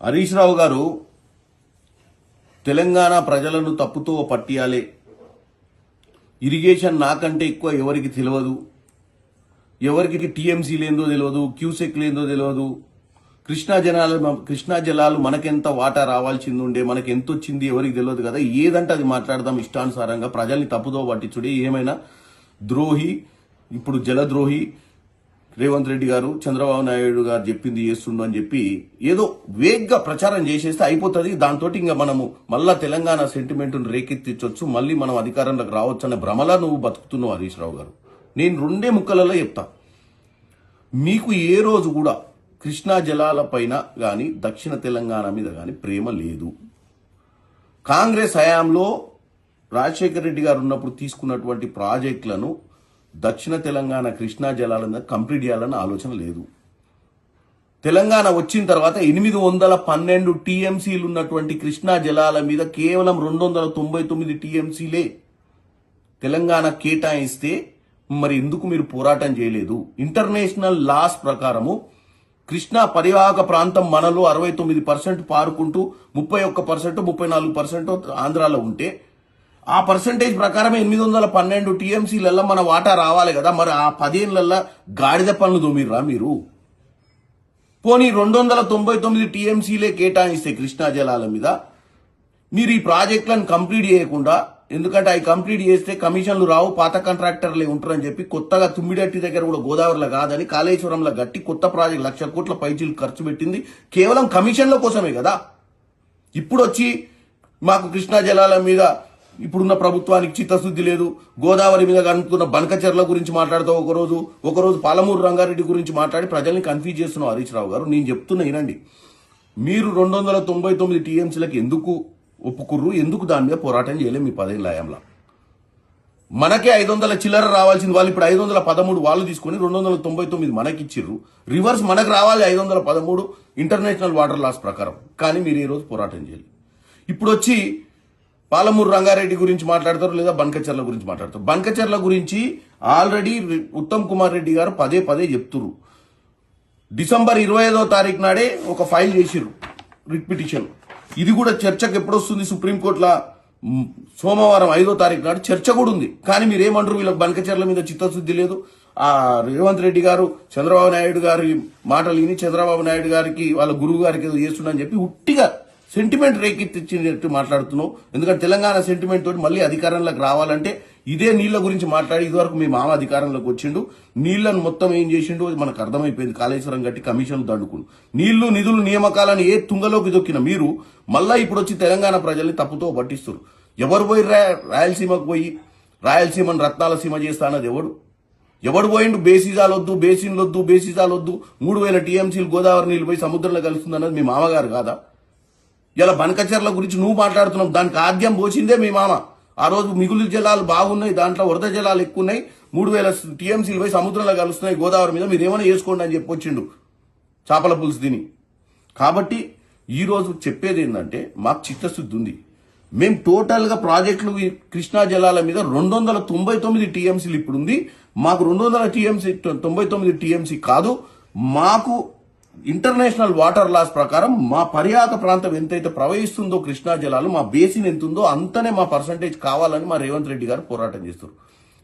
హరీష్ రావు గారు తెలంగాణ ప్రజలను తప్పుతో పట్టియాలే, ఇరిగేషన్ నాకంటే ఎక్కువ ఎవరికి తెలియదు, ఎవరికి టీఎంసీ లేదో తెలియదు, క్యూసెక్ లేదో తెలియదు, కృష్ణా జలాలు మనకెంత వాటా రావాల్సింది ఉండే, మనకి ఎంత వచ్చింది ఎవరికి తెలియదు కదా, ఏదంటే అది మాట్లాడదాం ఇష్టానుసారంగా, ప్రజల్ని తప్పుదో పట్టించుడే, ఏమైనా ద్రోహి, ఇప్పుడు జలద్రోహి రేవంత్ రెడ్డి గారు చంద్రబాబు నాయుడు గారు చెప్పింది చేస్తుండు అని చెప్పి ఏదో వేగ్గా ప్రచారం చేసేస్తే అయిపోతుంది. దాంతో ఇంకా మనము మళ్ళా తెలంగాణ సెంటిమెంట్ను రేకెత్తించవచ్చు, మళ్ళీ మనం అధికారంలోకి రావచ్చు అనే భ్రమలా నువ్వు బతుకుతున్నావు హరీష్ రావు గారు. నేను రెండే ముక్కలలో చెప్తా, మీకు ఏ రోజు కూడా కృష్ణా జలాల పైన గాని దక్షిణ తెలంగాణ మీద గాని ప్రేమ లేదు. కాంగ్రెస్ హయాంలో రాజశేఖర రెడ్డి గారు ఉన్నప్పుడు తీసుకున్నటువంటి ప్రాజెక్టులను దక్షిణ తెలంగాణ కృష్ణా జలాలను కంప్లీట్ చేయాలన్న ఆలోచన లేదు. తెలంగాణ వచ్చిన తర్వాత 812 టీఎంసీలు ఉన్నటువంటి కృష్ణా జలాల మీద కేవలం 299 టీఎంసీలే తెలంగాణ కేటాయిస్తే మరి ఎందుకు మీరు పోరాటం చేయలేదు? ఇంటర్నేషనల్ లాస్ ప్రకారము కృష్ణా పరివాహక ప్రాంతం మనలో 69% పారుకుంటూ 31%, 34% ఆంధ్రాలో ఉంటే ఆ పర్సంటేజ్ ప్రకారం 812 టీఎంసీలలో మన వాటా రావాలి కదా. మరి ఆ 10 ఏళ్లలో గాడిద పనులు దొమిర్రా మీరు? పోనీ 299 టీఎంసీలే కేటాయిస్తే కృష్ణా జలాల మీద మీరు ఈ ప్రాజెక్టులను కంప్లీట్ చేయకుండా, ఎందుకంటే అవి కంప్లీట్ చేస్తే కమిషన్లు రావు, పాత కాంట్రాక్టర్లే ఉంటారని చెప్పి కొత్తగా తుమ్మిడట్టి దగ్గర కూడా గోదావరిలో కాదని కాళేశ్వరంలో గట్టి కొత్త ప్రాజెక్ట్ 1,00,000 కోట్ల పైచీలు ఖర్చు పెట్టింది కేవలం కమిషన్ల కోసమే కదా. ఇప్పుడు వచ్చి మాకు కృష్ణా జలాల మీద ఇప్పుడున్న ప్రభుత్వానికి చిత్తశుద్ధి లేదు, గోదావరి మీద కనుక్కున్న బనకచెర్ల గురించి మాట్లాడుతూ ఒకరోజు పాలమూరు రంగారెడ్డి గురించి మాట్లాడి ప్రజల్ని కన్ఫ్యూజ్ చేస్తున్నావు హరీష్ రావు గారు. నేను చెప్తున్నా వినండి, మీరు 299 టీఎంసీలకు ఎందుకు ఒప్పుకుర్రు, ఎందుకు దాని మీద పోరాటం చేయలేదు మీ 10 ఏళ్ల హయాంలో? మనకే 500 చిల్లర రావాల్సింది వాళ్ళు ఇప్పుడు 513 వాళ్ళు తీసుకొని 299 మనకి ఇచ్చిర్రు. రివర్స్ మనకు రావాలి 513 ఇంటర్నేషనల్ వాటర్ లాస్ ప్రకారం. కానీ మీరు ఈ రోజు పోరాటం చేయాలి. ఇప్పుడు వచ్చి పాలమూరు రంగారెడ్డి గురించి మాట్లాడతారు, లేదా బనకచెర్ల గురించి మాట్లాడతారు. బనకచెర్ల గురించి ఆల్రెడీ ఉత్తమ్ కుమార్ రెడ్డి గారు పదే చెప్తున్నారు. డిసెంబర్ 25వ తారీఖు నాడే ఒక ఫైల్ చేసిర్రు, రిట్ పిటిషన్. ఇది కూడా చర్చకు ఎప్పుడు వస్తుంది సుప్రీంకోర్టులో? సోమవారం 5వ తారీఖు నాడు చర్చ కూడా ఉంది. కానీ మీరేమంటారు? వీళ్ళకి బనకచెర్ల మీద చిత్తశుద్ధి లేదు. ఆ రేవంత్ రెడ్డి గారు చంద్రబాబు నాయుడు గారి మాటలు విని చంద్రబాబు నాయుడు గారికి వాళ్ళ గురువు గారికి ఏదో చేస్తుండని చెప్పి ఉట్టిగా సెంటిమెంట్ రేకెత్తిచ్చినట్టు మాట్లాడుతున్నావు. ఎందుకంటే తెలంగాణ సెంటిమెంట్ తోటి మళ్ళీ అధికారంలోకి రావాలంటే ఇదే నీళ్ల గురించి మాట్లాడి ఇదివరకు మీ మామ అధికారంలోకి వచ్చిండు, నీళ్లను మొత్తం ఏం చేసిండు మనకు అర్థమైపోయింది. కాళేశ్వరం గట్టి కమిషన్లు దండుకుని నీళ్లు నిధులు నియామకాలను ఏ తుంగలోకి దొక్కిన మీరు మళ్ళా ఇప్పుడు వచ్చి తెలంగాణ ప్రజల్ని తప్పుతో పట్టిస్తారు. ఎవరు పోయి రాయలసీమకు పోయి రాయలసీమను రత్నాల సీమ చేస్తా అన్నది ఎవడు పోయిండు? బేసిజాలొద్దు, బేసిన్లొద్దు, బేసిజాలొద్దు, 3000 టీఎంసీలు గోదావరి నీళ్లు పోయి సముద్రంలో కలుస్తుంది అన్నది మీ మామగారు కాదా? ఇలా బనకచెర్ల గురించి నువ్వు మాట్లాడుతున్నావు, దానికి ఆద్యం పోసిందే మీ మామ. ఆ రోజు మిగులు జలాలు బాగున్నాయి, దాంట్లో వరద జలాలు ఎక్కువ ఉన్నాయి, 3000 టీఎంసీలు పోయి సముద్రంలో కలుస్తున్నాయి గోదావరి మీద, మీరు ఏమైనా చేసుకోండి అని చెప్పొచ్చిండు చేపల పులుసు తిని. కాబట్టి ఈ రోజు చెప్పేది ఏంటంటే మాకు చిత్తశుద్ధి ఉంది. మేము టోటల్ గా ప్రాజెక్టులు కృష్ణా జలాల మీద 299 టీఎంసీలు ఇప్పుడు ఉంది. మాకు 299 టీఎంసీ కాదు, మాకు ఇంటర్నేషనల్ వాటర్ లాస్ ప్రకారం మా పర్యాటక ప్రాంతం ఎంతైతే ప్రవహిస్తుందో కృష్ణా జలాలు, మా బేసిన్ ఎంత ఉందో అంతనే మా పర్సంటేజ్ కావాలని మా రేవంత్ రెడ్డి గారు పోరాటం చేస్తారు.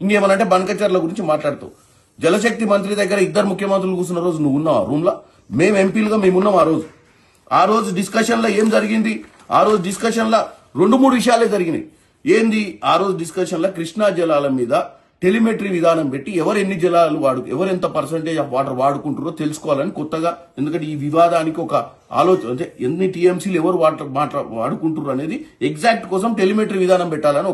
ఇంకేమనంటే బనకచెర్ల గురించి మాట్లాడుతావు. జలశక్తి మంత్రి దగ్గర 2 ముఖ్యమంత్రులు కూర్చున్న రోజు నువ్వు ఉన్నావు ఆ రూమ్ లో, మేము ఎంపీలుగా మేమున్నాం. ఆ రోజు డిస్కషన్ లో ఏం జరిగింది? ఆ రోజు డిస్కషన్ లో 2-3 విషయాలే జరిగినాయి. ఏంది? ఆ రోజు డిస్కషన్ లో కృష్ణా జలాల మీద టెలిమెట్రీ విధానం పెట్టి ఎవరు ఎన్ని జలాలు ఎవరు ఎంత పర్సంటేజ్ ఆఫ్ వాటర్ వాడుకుంటారో తెలుసుకోవాలని కొత్తగా, ఎందుకంటే ఈ వివాదానికి ఒక ఆలోచన, అంటే ఎన్ని టీఎంసీలు ఎవరు వాడుకుంటారు అనేది ఎగ్జాక్ట్ కోసం టెలిమెట్రీ విధానం పెట్టాలని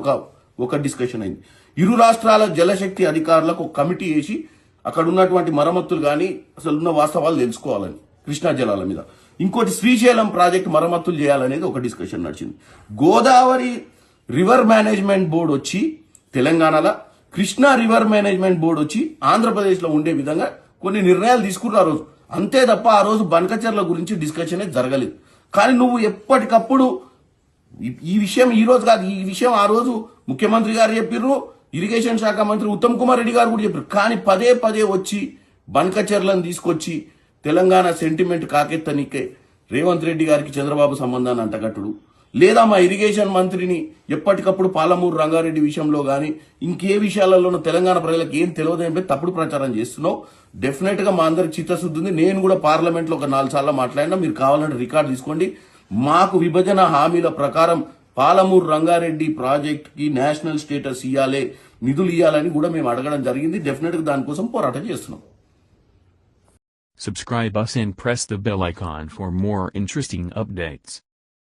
ఒక డిస్కషన్ అయింది. ఇరు రాష్ట్రాల జలశక్తి అధికారులకు ఒక కమిటీ వేసి అక్కడ ఉన్నటువంటి మరమ్మతులు కానీ అసలు ఉన్న వాస్తవాలు తెలుసుకోవాలని కృష్ణా జలాల మీద. ఇంకోటి శ్రీశైలం ప్రాజెక్టు మరమ్మతులు చేయాలనేది ఒక డిస్కషన్ నడిచింది. గోదావరి రివర్ మేనేజ్మెంట్ బోర్డు వచ్చి తెలంగాణలో, కృష్ణా రివర్ మేనేజ్మెంట్ బోర్డు వచ్చి ఆంధ్రప్రదేశ్లో ఉండే విధంగా కొన్ని నిర్ణయాలు తీసుకున్నారు ఆ రోజు. అంతే తప్ప ఆ రోజు బనకచెర్ల గురించి డిస్కషన్ జరగలేదు. కానీ నువ్వు ఎప్పటికప్పుడు ఈ విషయం ఈ రోజు కాదు, ఈ విషయం ఆ రోజు ముఖ్యమంత్రి గారు చెప్పిర్రు, ఇరిగేషన్ శాఖ మంత్రి ఉత్తమ్ కుమార్ రెడ్డి గారు కూడా చెప్పారు. కానీ పదే వచ్చి బనకచెర్లను తీసుకొచ్చి తెలంగాణ సెంటిమెంట్ కాకెత్తనికే రేవంత్ రెడ్డి గారికి చంద్రబాబు సంబంధాన్ని అంటగట్టుడు, లేదా మా ఇరిగేషన్ మంత్రిని ఎప్పటికప్పుడు పాలమూరు రంగారెడ్డి విషయంలో గానీ ఇంకే విషయాలలోనూ తెలంగాణ ప్రజలకు ఏం తెలియదు తప్పుడు ప్రచారం చేస్తున్నావు. డెఫినెట్ గా మా అందరికి చిత్తశుద్ధి ఉంది. నేను కూడా పార్లమెంట్ లో ఒక 4 సార్లు మాట్లాడినా, మీరు కావాలంటే రికార్డు తీసుకోండి. మాకు విభజన హామీల ప్రకారం పాలమూరు రంగారెడ్డి ప్రాజెక్ట్ కి నేషనల్ స్టేటస్ ఇవ్వాలి, నిధులు ఇవ్వాలని కూడా మేము అడగడం జరిగింది. డెఫినెట్ గా దానికోసం పోరాటం చేస్తున్నాం. Subscribe us and press the bell icon for more interesting updates.